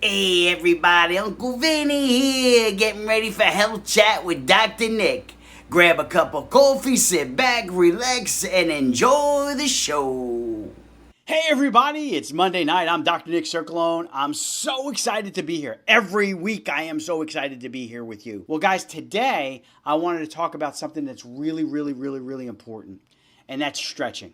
Hey everybody, Uncle Vinny here, getting ready for Health Chat with Dr. Nick. Grab a cup of coffee, sit back, relax, and enjoy the show. Hey everybody, it's Monday night. I'm Dr. Nick Circolone. I'm so excited to be here. Every week I am so excited to be here with you. Well guys, today I wanted to talk about something that's really important, and that's stretching.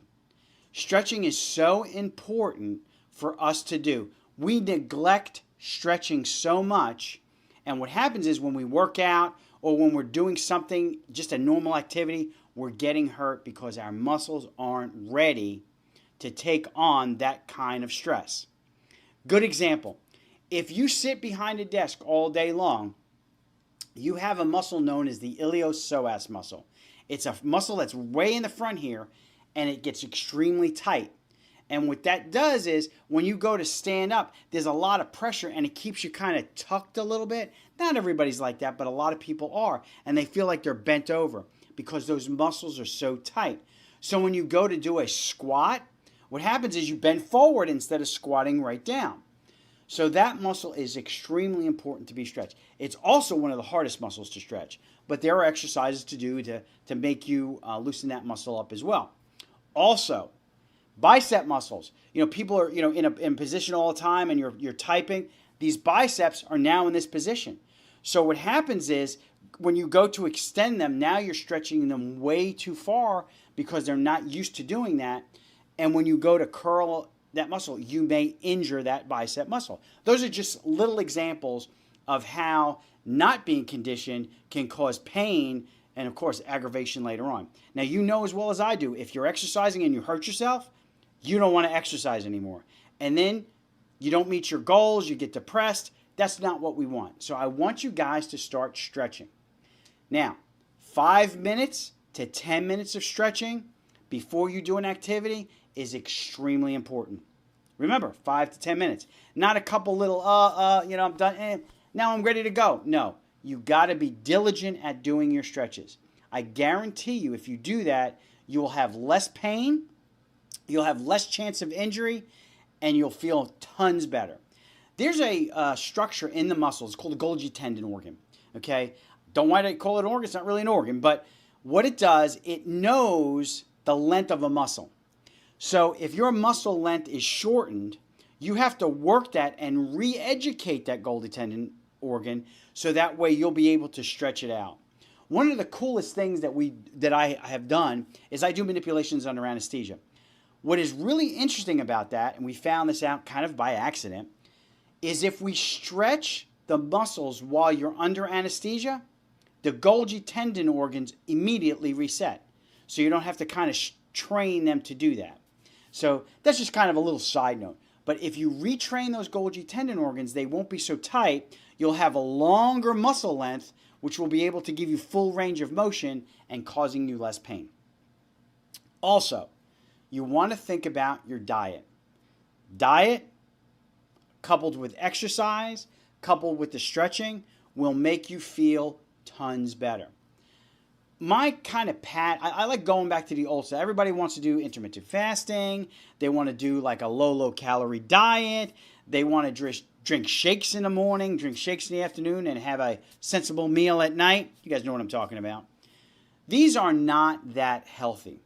Stretching is so important for us to do. We neglect stretching so much, and what happens is when we work out or when we're doing something, just a normal activity, we're getting hurt because our muscles aren't ready to take on that kind of stress. Good example. If you sit behind a desk all day long, you have a muscle known as the iliopsoas muscle. It's a muscle that's way in the front here, and it gets extremely tight. And what that does is when you go to stand up, there's a lot of pressure and it keeps you kind of tucked a little bit. Not everybody's like that, but a lot of people are. And they feel like they're bent over because those muscles are so tight. So when you go to do a squat, what happens is you bend forward instead of squatting right down. So that muscle is extremely important to be stretched. It's also one of the hardest muscles to stretch, but there are exercises to do to make you loosen that muscle up as well. Also, bicep muscles. People are in position all the time, and you're typing. These biceps are now in this position. So what happens is when you go to extend them, now you're stretching them way too far because they're not used to doing that. And when you go to curl that muscle, you may injure that bicep muscle. Those are just little examples of how not being conditioned can cause pain and, of course, aggravation later on. Now, you know as well as I do, if you're exercising and you hurt yourself, you don't want to exercise anymore. And then you don't meet your goals, you get depressed. That's not what we want. So I want you guys to start stretching. Now, 5 minutes to 10 minutes of stretching before you do an activity is extremely important. Remember, 5 to 10 minutes. Not a couple little, I'm done, now I'm ready to go. No, you got to be diligent at doing your stretches. I guarantee you if you do that, you'll have less pain, you'll have less chance of injury, and you'll feel tons better. There's a structure in the muscles called the Golgi tendon organ. Okay, don't want to call it an organ. It's not really an organ, but what it does, it knows the length of a muscle. So if your muscle length is shortened, you have to work that and re-educate that Golgi tendon organ so that way you'll be able to stretch it out. One of the coolest things that I have done is I do manipulations under anesthesia. What is really interesting about that, and we found this out kind of by accident, is if we stretch the muscles while you're under anesthesia, the Golgi tendon organs immediately reset. So you don't have to kind of train them to do that. So that's just kind of a little side note. But if you retrain those Golgi tendon organs, they won't be so tight. You'll have a longer muscle length, which will be able to give you full range of motion and causing you less pain. Also, you want to think about your diet. Diet, coupled with exercise, coupled with the stretching, will make you feel tons better. My kind of I like going back to the old stuff. Everybody wants to do intermittent fasting. They want to do like a low calorie diet. They want to drink shakes in the morning, drink shakes in the afternoon, and have a sensible meal at night. You guys know what I'm talking about. These are not that healthy.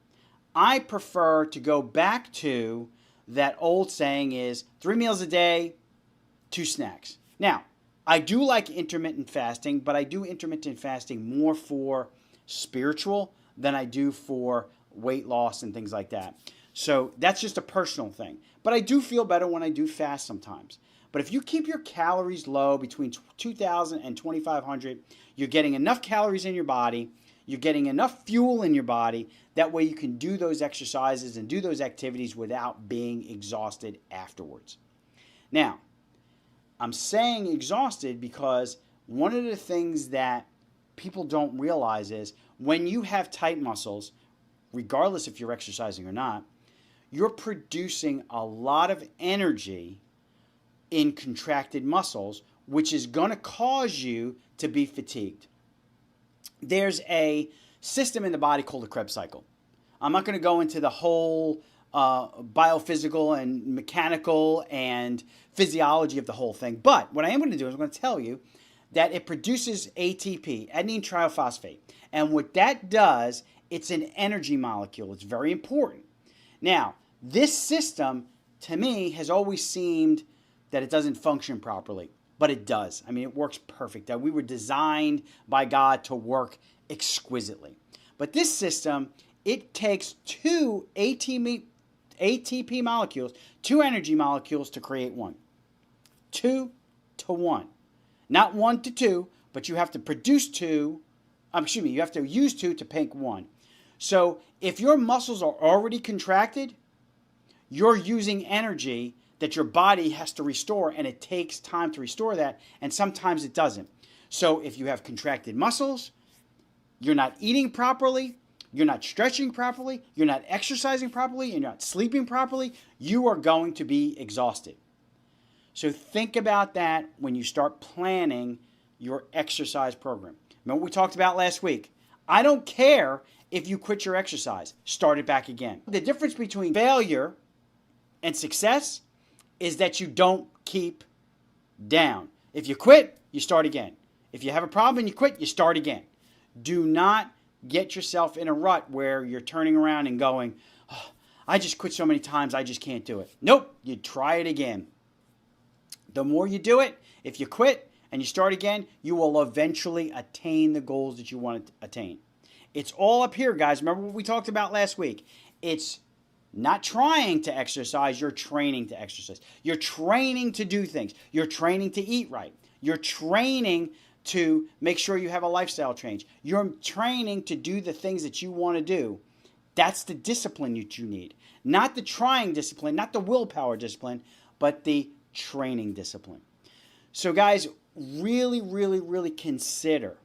I prefer to go back to that old saying is 3 meals a day, 2 snacks. Now, I do like intermittent fasting, but I do intermittent fasting more for spiritual than I do for weight loss and things like that. So that's just a personal thing. But I do feel better when I do fast sometimes. But if you keep your calories low between 2,000 and 2,500, you're getting enough calories in your body, you're getting enough fuel in your body, that way you can do those exercises and do those activities without being exhausted afterwards. Now, I'm saying exhausted because one of the things that people don't realize is when you have tight muscles, regardless if you're exercising or not, you're producing a lot of energy in contracted muscles, which is going to cause you to be fatigued. There's a system in the body called the Krebs cycle. I'm not going to go into the whole biophysical and mechanical and physiology of the whole thing. But what I am going to do is I'm going to tell you that it produces ATP, adenine triphosphate. And what that does, it's an energy molecule. It's very important. Now, this system, to me, has always seemed that it doesn't function properly. But it does. I mean, it works perfect. We were designed by God to work exquisitely. But this system, it takes two ATP molecules, two energy molecules to create one. 2 to 1. Not 1 to 2, but you have to produce 2. You have to use 2 to make 1. So if your muscles are already contracted, you're using energy that your body has to restore, and it takes time to restore that, and sometimes it doesn't. So if you have contracted muscles, you're not eating properly, you're not stretching properly, you're not exercising properly, you're not sleeping properly, you are going to be exhausted. So think about that when you start planning your exercise program. Remember what we talked about last week? I don't care if you quit your exercise, start it back again. The difference between failure and success is that you don't keep down. If you quit, you start again. If you have a problem and you quit, you start again. Do not get yourself in a rut where you're turning around and going, oh, I just quit so many times, I just can't do it. Nope, you try it again. The more you do it, if you quit and you start again, you will eventually attain the goals that you want to attain. It's all up here, guys. Remember what we talked about last week? It's not trying to exercise, you're training to exercise. You're training to do things. You're training to eat right. You're training to make sure you have a lifestyle change. You're training to do the things that you want to do. That's the discipline that you need. Not the trying discipline, not the willpower discipline, but the training discipline. So guys, really, really, really consider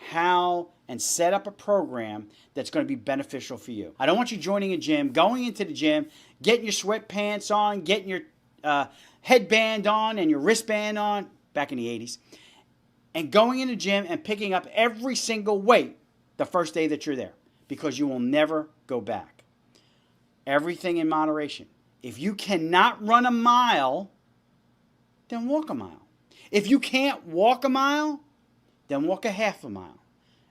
how and set up a program that's going to be beneficial for you. I don't want you joining a gym, going into the gym, getting your sweatpants on, getting your headband on and your wristband on, back in the 80s, and going in the gym and picking up every single weight the first day that you're there, because you will never go back. Everything in moderation. If you cannot run a mile, then walk a mile. If you can't walk a mile, then walk a half a mile.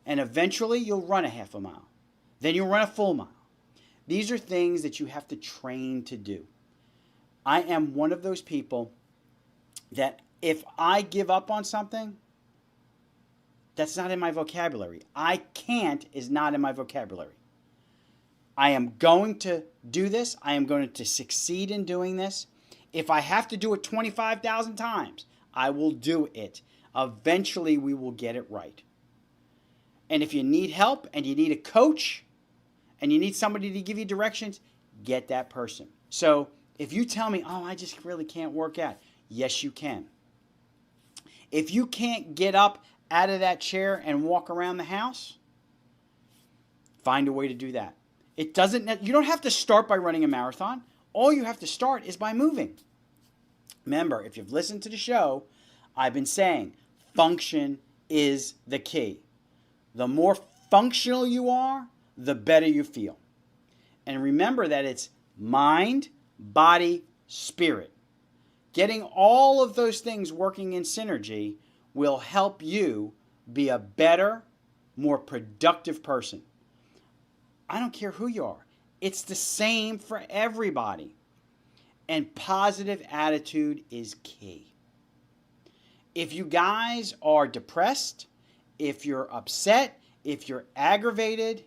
And eventually you'll run a half a mile. Then you'll run a full mile. These are things that you have to train to do. I am one of those people that if I give up on something, that's not in my vocabulary. I can't is not in my vocabulary. I am going to do this. I am going to succeed in doing this. If I have to do it 25,000 times, I will do it. Eventually, we will get it right. And if you need help and you need a coach and you need somebody to give you directions, get that person. So if you tell me, oh, I just really can't work out, yes, you can. If you can't get up out of that chair and walk around the house, find a way to do that. You don't have to start by running a marathon. All you have to start is by moving. Remember, if you've listened to the show, I've been saying function is the key. The more functional you are, the better you feel. And remember that it's mind, body, spirit. Getting all of those things working in synergy will help you be a better, more productive person. I don't care who you are. It's the same for everybody. And positive attitude is key. If you guys are depressed, if you're upset, if you're aggravated,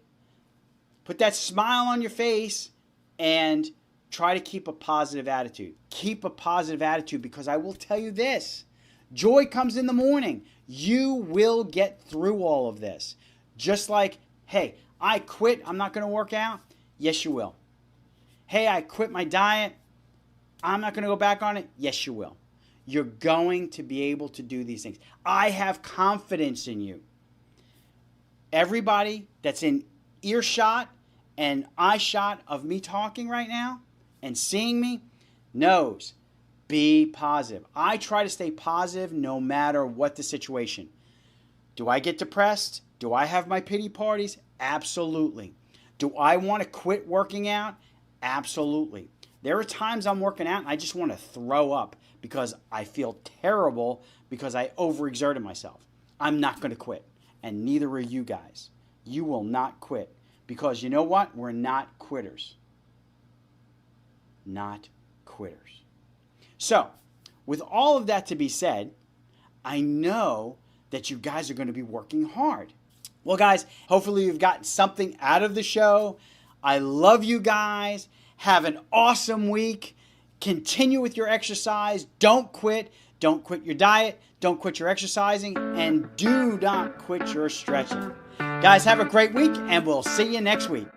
put that smile on your face and try to keep a positive attitude. Keep a positive attitude, because I will tell you this. Joy comes in the morning. You will get through all of this. Just like, hey, I quit, I'm not going to work out. Yes, you will. Hey, I quit my diet, I'm not going to go back on it. Yes, you will. You're going to be able to do these things. I have confidence in you. Everybody that's in earshot and eye shot of me talking right now and seeing me knows, be positive. I try to stay positive no matter what the situation. Do I get depressed? Do I have my pity parties? Absolutely. Do I want to quit working out? Absolutely. There are times I'm working out and I just want to throw up because I feel terrible because I overexerted myself. I'm not going to quit. And neither are you guys. You will not quit because you know what? We're not quitters. Not quitters. So, with all of that to be said, I know that you guys are going to be working hard. Well, guys, hopefully you've gotten something out of the show. I love you guys. Have an awesome week. Continue with your exercise. Don't quit. Don't quit your diet. Don't quit your exercising. And do not quit your stretching. Guys, have a great week, and we'll see you next week.